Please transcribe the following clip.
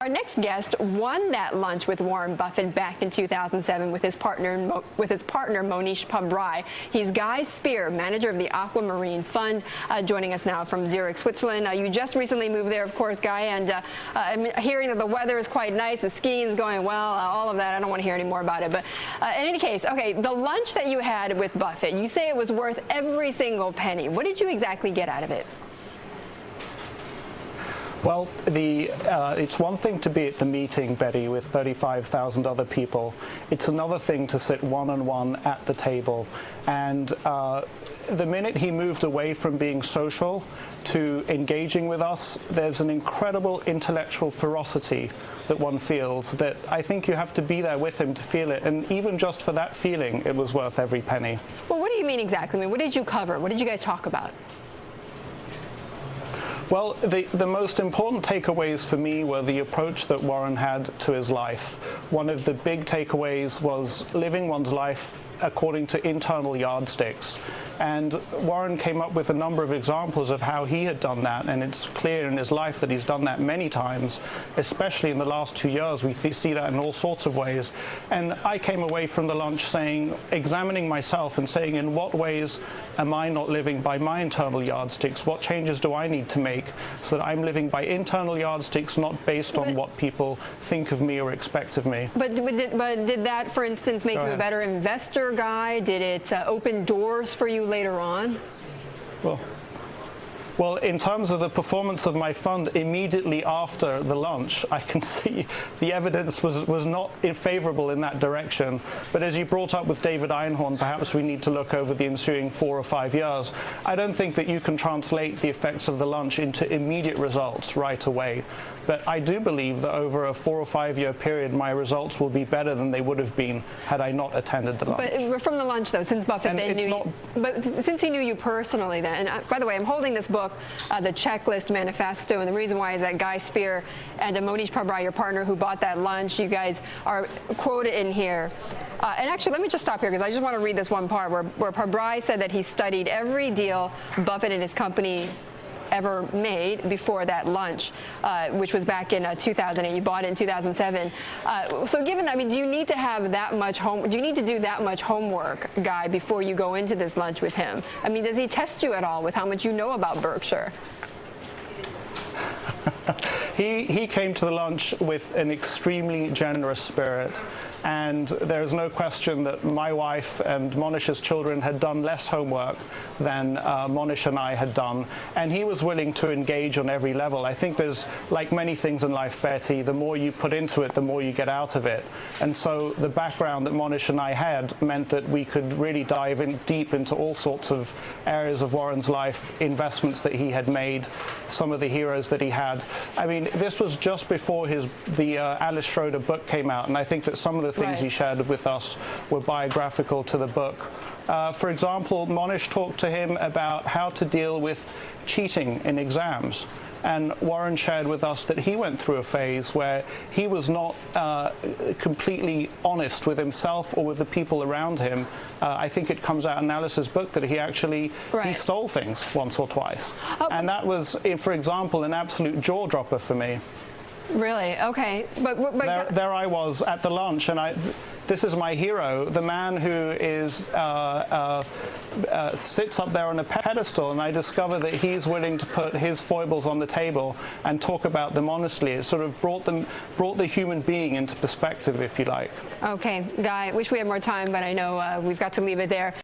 Our next guest won that lunch with Warren Buffett back in 2007 with his partner Mohnish Pabrai. He's Guy Spier, manager of the Aquamarine Fund, joining us now from Zurich, Switzerland. You just recently moved there, of course, Guy, and I'm hearing that the weather is quite nice, the skiing is going well, all of that. I don't want to hear any more about it. But in any case, okay, the lunch that you had with Buffett, you say it was worth every single penny. What did you exactly get out of it? Well, it's one thing to be at the meeting, Betty, with 35,000 other people. It's another thing to sit one-on-one at the table. And the minute he moved away from being social to engaging with us, there's an incredible intellectual ferocity that one feels that I think you have to be there with him to feel it. And even just for that feeling, it was worth every penny. Well, what do you mean exactly? I mean, what did you cover? What did you guys talk about? Well, the most important takeaways for me were the approach that Warren had to his life. One of the big takeaways was living one's life according to internal yardsticks. And Warren came up with a number of examples of how he had done that, and it's clear in his life that he's done that many times, especially in the last 2 years. We see that in all sorts of ways. And I came away from the lunch examining myself and saying, in what ways am I not living by my internal yardsticks? What changes do I need to make so that I'm living by internal yardsticks, not based on what people think of me or expect of me? But did that, for instance, make you a better investor, Guy? Did it open doors for you later on? Well, in terms of the performance of my fund immediately after the lunch, I can see the evidence was not favorable in that direction. But as you brought up with David Einhorn, perhaps we need to look over the ensuing 4 or 5 years. I don't think that you can translate the effects of the lunch into immediate results right away. But I do believe that over a 4 or 5 year period, my results will be better than they would have been had I not attended the lunch. But from the lunch, though, since Buffett then knew you, but since he knew you personally then, and by the way, I'm holding this book, the Checklist Manifesto, and the reason why is that Guy Spier and Mohnish Pabrai, your partner who bought that lunch, you guys are quoted in here. And actually, let me just stop here because I just want to read this one part where Pabrai said that he studied every deal Buffett and his company ever made before that lunch, which was back in 2008. You bought it in 2007. So given that, I mean, do you need to have that much do you need to do that much homework, Guy, before you go into this lunch with him? I mean, does he test you at all with how much you know about Berkshire? He came to the lunch with an extremely generous spirit, and there is no question that my wife and Mohnish's children had done less homework than Mohnish and I had done, and he was willing to engage on every level. I think there's, like many things in life, Betty, the more you put into it, the more you get out of it. And so the background that Mohnish and I had meant that we could really dive in deep into all sorts of areas of Warren's life, investments that he had made, some of the heroes that he had. I mean, this was just before the Alice Schroeder book came out, and I think that some of the things he shared with us were biographical to the book. For example, Mohnish talked to him about how to deal with cheating in exams. And Warren shared with us that he went through a phase where he was not completely honest with himself or with the people around him. I think it comes out in Alice's book that he actually he stole things once or twice. And that was, for example, an absolute jaw-dropper for me. Really? Okay. But there I was at the lunch, and this is my hero, the man who is sits up there on a pedestal, and I discover that he's willing to put his foibles on the table and talk about them honestly. It sort of brought the human being into perspective, if you like. Okay, Guy, wish we had more time, but I know we've got to leave it there.